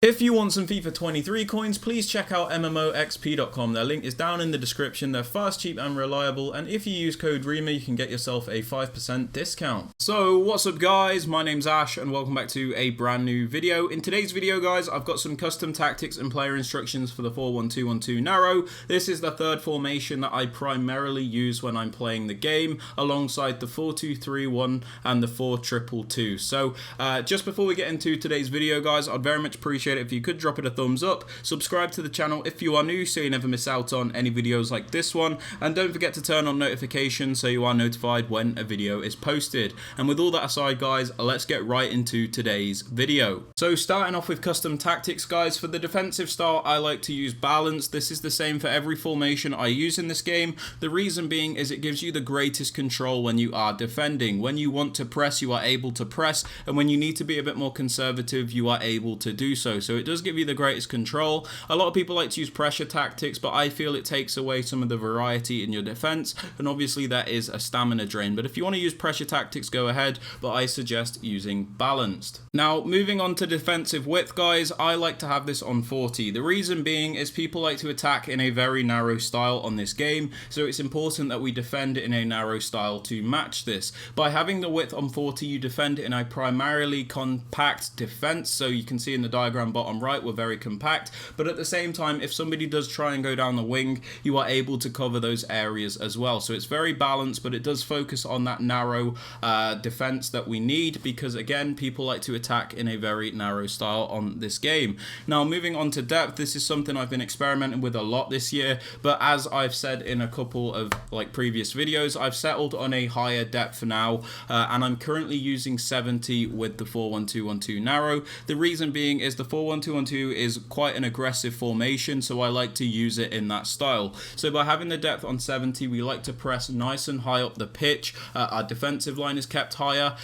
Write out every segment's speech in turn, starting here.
If you want some FIFA 23 coins, please check out MMOXP.com. Their link is down in the description. They're fast, cheap and reliable, and if you use code Rema, you can get yourself a 5% discount. So what's up guys, my name's Ash and welcome back to a brand new video. In today's video guys, I've got some custom tactics and player instructions for the 4-1-2-1-2 narrow. This is the third formation that I primarily use when I'm playing the game, alongside the 4-2-3-1 and the 4-2-2-2. So just before we get into today's video guys, I'd very much appreciate it if you could drop it a thumbs up, subscribe to the channel if you are new so you never miss out on any videos like this one, and don't forget to turn on notifications so you are notified when a video is posted. And with all that aside guys, let's get right into today's video. So starting off with custom tactics guys, for the defensive style I like to use balance. This is the same for every formation I use in this game. The reason being is it gives you the greatest control when you are defending. When you want to press, you are able to press, and when you need to be a bit more conservative, you are able to do so. So it does give you the greatest control. A lot of people like to use pressure tactics, but I feel it takes away some of the variety in your defense, and obviously that is a stamina drain. But if you want to use pressure tactics, go ahead, but I suggest using balanced. Now moving on to defensive width guys, I like to have this on 40. The reason being is people like to attack in a very narrow style on this game, so it's important that we defend in a narrow style to match this. By having the width on 40, you defend in a primarily compact defense, so you can see in the diagram bottom right we're very compact, but at the same time if somebody does try and go down the wing, you are able to cover those areas as well. So it's very balanced, but it does focus on that narrow defense that we need, because again people like to attack in a very narrow style on this game. Now moving on to depth, this is something I've been experimenting with a lot this year, but as I've said in a couple of previous videos, I've settled on a higher depth for now, and I'm currently using 70 with the 4-1-2-1-2 narrow. The reason being is the 4-1-2-1-2 is quite an aggressive formation, so I like to use it in that style. So by having the depth on 70, we like to press nice and high up the pitch. Our defensive line is kept higher,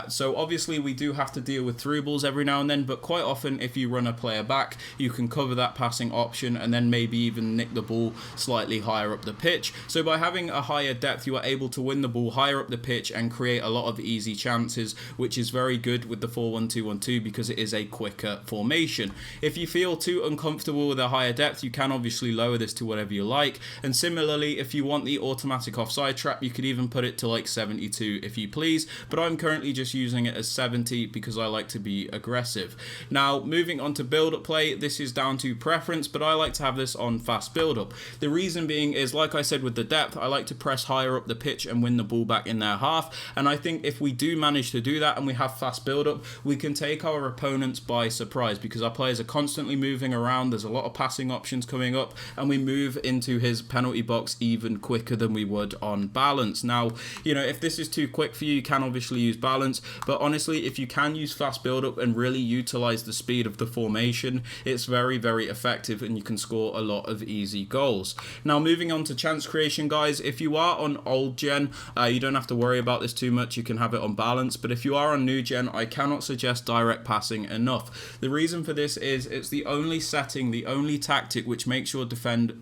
so obviously we do have to deal with through balls every now and then, but quite often if you run a player back, you can cover that passing option and then maybe even nick the ball slightly higher up the pitch. So by having a higher depth, you are able to win the ball higher up the pitch and create a lot of easy chances, which is very good with the 4-1-2-1-2 because it is a quicker formation. If you feel too uncomfortable with a higher depth, you can obviously lower this to whatever you like, and similarly if you want the automatic offside trap, you could even put it to like 72 if you please, but I'm currently just using it as 70 because I like to be aggressive. Now moving on to build up play, this is down to preference, but I like to have this on fast build up. The reason being is, like I said with the depth, I like to press higher up the pitch and win the ball back in their half, and I think if we do manage to do that and we have fast build up, we can take our opponents by surprise because our players are constantly moving around, there's a lot of passing options coming up, and we move into his penalty box even quicker than we would on balance. Now, you know, if this is too quick for you, you can obviously use balance, but honestly if you can use fast build up and really utilize the speed of the formation, it's very effective and you can score a lot of easy goals. Now moving on to chance creation guys, if you are on old gen, you don't have to worry about this too much, you can have it on balance, but if you are on new gen, I cannot suggest direct passing enough. The reason for this is it's the only setting, the only tactic which makes your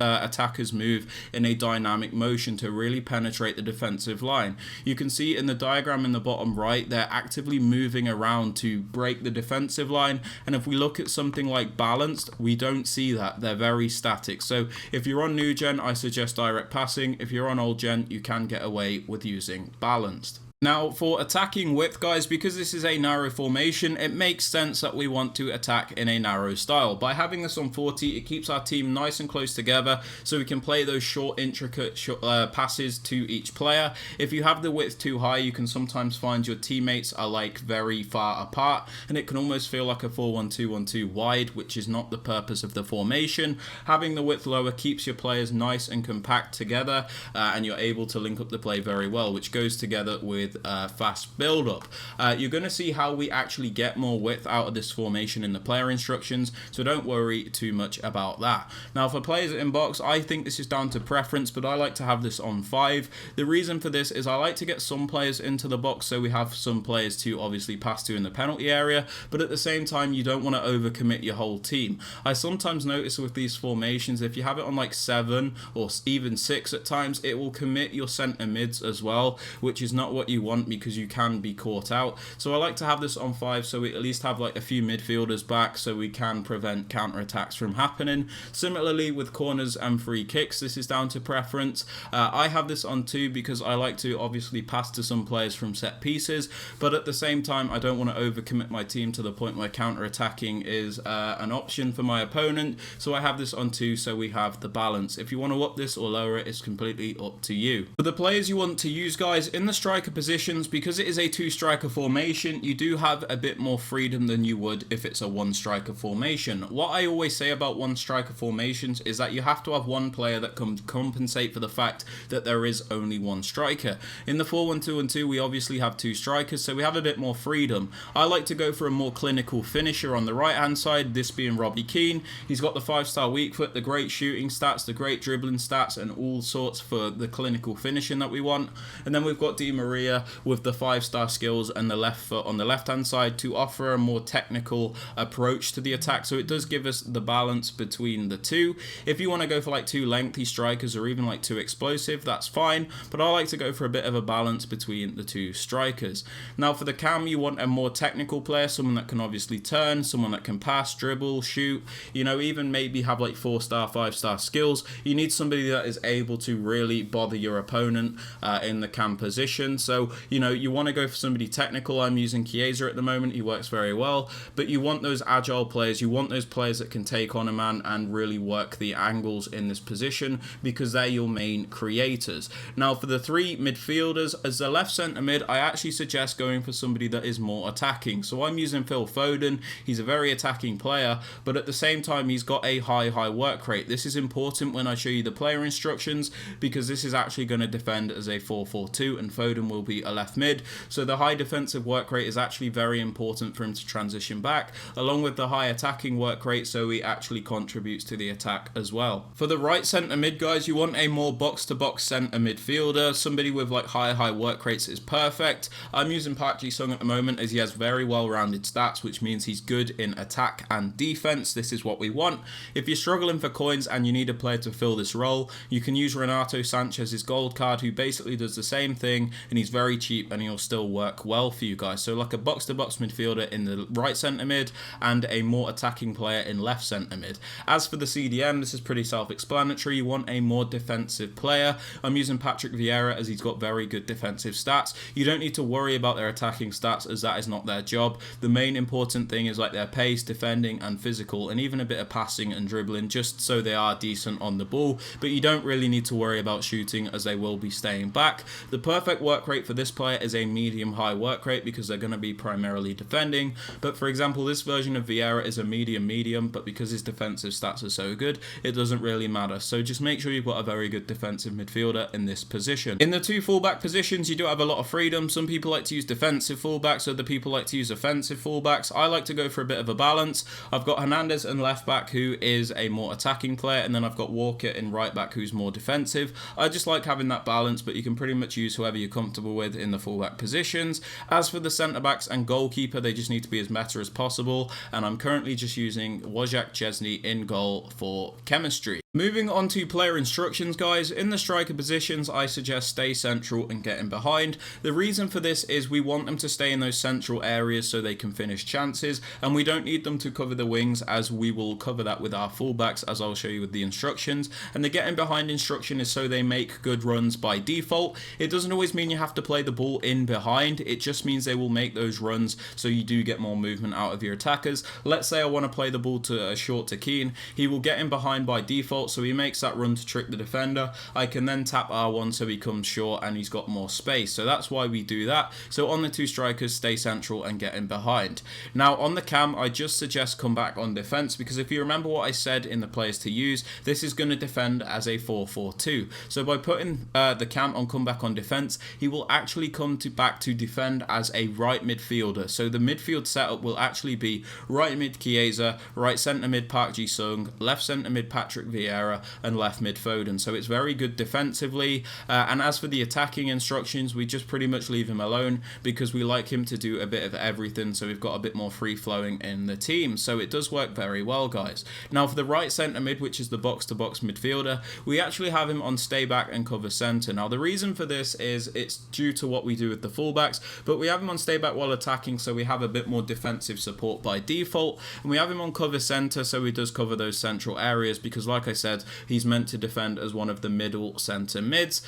attackers move in a dynamic motion to really penetrate the defensive line. You can see in the diagram in the bottom right, they're actively moving around to break the defensive line, and if we look at something like balanced, we don't see that. They're very static. So if you're on new gen, I suggest direct passing. If you're on old gen, you can get away with using balanced. Now for attacking width guys, because this is a narrow formation, it makes sense that we want to attack in a narrow style. By having this on 40, it keeps our team nice and close together so we can play those short intricate passes to each player. If you have the width too high, you can sometimes find your teammates are very far apart and it can almost feel like a 4-1-2-1-2 wide, which is not the purpose of the formation. Having the width lower keeps your players nice and compact together, and you're able to link up the play very well, which goes together with fast build up. You're going to see how we actually get more width out of this formation in the player instructions, so don't worry too much about that. Now for players in box, I think this is down to preference, but I like to have this on 5. The reason for this is I like to get some players into the box so we have some players to obviously pass to in the penalty area, but at the same time you don't want to overcommit your whole team. I sometimes notice with these formations, if you have it on like 7 or even 6 at times, it will commit your centre mids as well, which is not what you you want because you can be caught out. So I like to have this on 5 so we at least have like a few midfielders back so we can prevent counter-attacks from happening. Similarly with corners and free kicks, this is down to preference. I have this on 2 because I like to obviously pass to some players from set pieces, but at the same time I don't want to overcommit my team to the point where counter-attacking is an option for my opponent. So I have this on 2 so we have the balance. If you want to up this or lower it, it's completely up to you. For the players you want to use, guys, in the striker positions, because it is a 2-striker formation, you do have a bit more freedom than you would if it's a 1-striker formation. What I always say about 1-striker formations is that you have to have one player that can compensate for the fact that there is only one striker. In the 4-1-2-1-2, we obviously have 2 strikers, so we have a bit more freedom. I like to go for a more clinical finisher on the right hand side, this being Robbie Keane. He's got the 5-star weak foot, the great shooting stats, the great dribbling stats, and all sorts for the clinical finishing that we want. And then we've got Di Maria with the 5-star skills and the left foot on the left hand side to offer a more technical approach to the attack, so it does give us the balance between the two. If you want to go for like 2 lengthy strikers or even like 2 explosive, that's fine, but I like to go for a bit of a balance between the 2 strikers. Now for the cam, you want a more technical player, someone that can obviously turn, someone that can pass, dribble, shoot, you know, even maybe have like 4-star, 5-star skills. You need somebody that is able to really bother your opponent in the cam position. So, you know, you want to go for somebody technical. I'm using Chiesa at the moment. He works very well, but you want those agile players. You want those players that can take on a man and really work the angles in this position, because they're your main creators. Now for the 3 midfielders, as the left centre mid, I actually suggest going for somebody that is more attacking. So I'm using Phil Foden. He's a very attacking player, but at the same time he's got a high work rate. This is important when I show you the player instructions, because this is actually going to defend as a 4-4-2 and Foden will be a left mid. So the high defensive work rate is actually very important for him to transition back, along with the high attacking work rate, so he actually contributes to the attack as well. For the right centre mid, guys, you want a more box-to-box centre midfielder. Somebody with like high work rates is perfect. I'm using Park Ji-sung at the moment as he has very well-rounded stats, which means he's good in attack and defense. This is what we want. If you're struggling for coins and you need a player to fill this role, you can use Renato Sanchez's gold card, who basically does the same thing, and he's very cheap and he'll still work well for you guys. So like a box-to-box midfielder in the right centre mid and a more attacking player in left centre mid. As for the CDM, this is pretty self-explanatory. You want a more defensive player. I'm using Patrick Vieira as he's got very good defensive stats. You don't need to worry about their attacking stats, as that is not their job. The main important thing is like their pace, defending and physical, and even a bit of passing and dribbling, just so they are decent on the ball. But you don't really need to worry about shooting, as they will be staying back. The perfect work rate for this player is a medium-high work rate, because they're going to be primarily defending. But for example, this version of Vieira is a medium, but because his defensive stats are so good, it doesn't really matter. So just make sure you've got a very good defensive midfielder in this position. In the 2 fullback positions, you do have a lot of freedom. Some people like to use defensive fullbacks, other people like to use offensive fullbacks. I like to go for a bit of a balance. I've got Hernandez in left back, who is a more attacking player, and then I've got Walker in right back, who's more defensive. I just like having that balance, but you can pretty much use whoever you're comfortable with in the fullback positions. As for the centre backs and goalkeeper, they just need to be as meta as possible, and I'm currently just using Wojciech Szczesny in goal for chemistry. Moving on to player instructions, guys. In the striker positions, I suggest stay central and get in behind. The reason for this is we want them to stay in those central areas so they can finish chances, and we don't need them to cover the wings, as we will cover that with our fullbacks, as I'll show you with the instructions. And the get in behind instruction is so they make good runs by default. It doesn't always mean you have to play the ball in behind. It just means they will make those runs so you do get more movement out of your attackers. Let's say I want to play the ball to short to Keane. He will get in behind by default, so he makes that run to trick the defender. I can then tap R1 so he comes short and he's got more space. So that's why we do that. So on the 2 strikers, stay central and get in behind. Now on the cam, I just suggest come back on defense, because if you remember what I said in the players to use, this is going to defend as a 4-4-2. So by putting the cam on come back on defense, he will actually come back to defend as a right midfielder. So the midfield setup will actually be right mid Chiesa, right centre mid Park Ji-sung, left centre mid Patrick Vieira, Vieira, and left mid Foden. So it's very good defensively. And as for the attacking instructions, we just pretty much leave him alone because we like him to do a bit of everything, so we've got a bit more free flowing in the team. So it does work very well, guys. Now for the right centre mid, which is the box-to-box midfielder, we actually have him on stay back and cover centre. Now the reason for this is it's due to what we do with the fullbacks, but we have him on stay back while attacking, so we have a bit more defensive support by default, and we have him on cover centre, so he does cover those central areas because, like I said, he's meant to defend as one of the middle centre mids.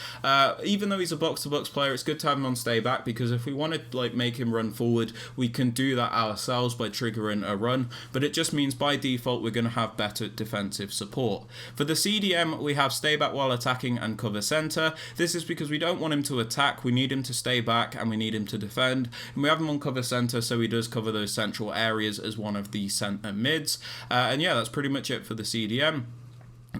Even though he's a box-to-box player, it's good to have him on stay back because if we want to like make him run forward, we can do that ourselves by triggering a run, but it just means by default we're going to have better defensive support. For the CDM, we have stay back while attacking and cover centre. This is because we don't want him to attack, we need him to stay back and we need him to defend, and we have him on cover centre, so he does cover those central areas as one of the centre mids. And yeah, that's pretty much it for the CDM.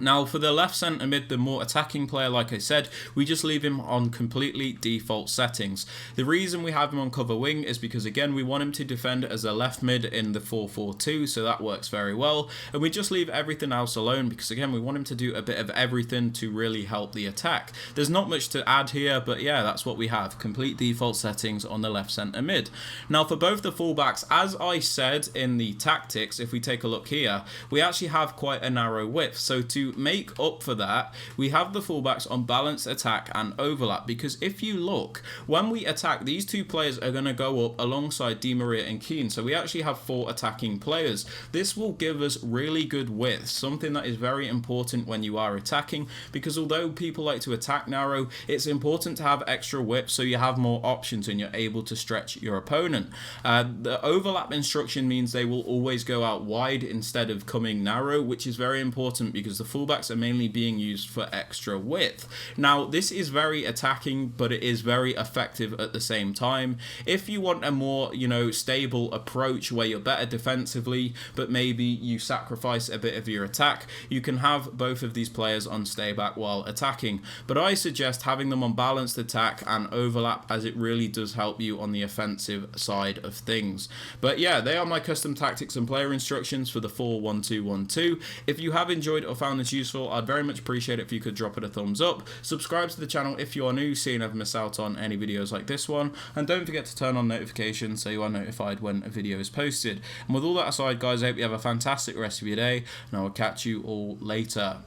Now for the left centre mid, the more attacking player, like I said, we just leave him on completely default settings. The reason we have him on cover wing is because, again, we want him to defend as a left mid in the 4-4-2, so that works very well. And we just leave everything else alone because, again, we want him to do a bit of everything to really help the attack. There's not much to add here, but yeah, that's what we have. Complete default settings on the left centre mid. Now for both the fullbacks, as I said in the tactics, if we take a look here, we actually have quite a narrow width. So to make up for that, we have the fullbacks on balanced attack and overlap, because if you look, when we attack, these two players are going to go up alongside Di Maria and Keane, so we actually have 4 attacking players. This will give us really good width, something that is very important when you are attacking, because although people like to attack narrow, it's important to have extra width so you have more options and you're able to stretch your opponent. The overlap instruction means they will always go out wide instead of coming narrow, which is very important because the fullbacks are mainly being used for extra width. Now this is very attacking, but it is very effective at the same time. If you want a more, stable approach where you're better defensively, but maybe you sacrifice a bit of your attack, you can have both of these players on stay back while attacking. But I suggest having them on balanced attack and overlap, as it really does help you on the offensive side of things. But yeah, they are my custom tactics and player instructions for the 4-1-2-1-2. If you have enjoyed or found this useful, I'd very much appreciate it if you could drop it a thumbs up. Subscribe to the channel if you are new so you never miss out on any videos like this one, and don't forget to turn on notifications so you are notified when a video is posted. And with all that aside, guys, I hope you have a fantastic rest of your day, and I will catch you all later.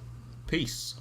Peace.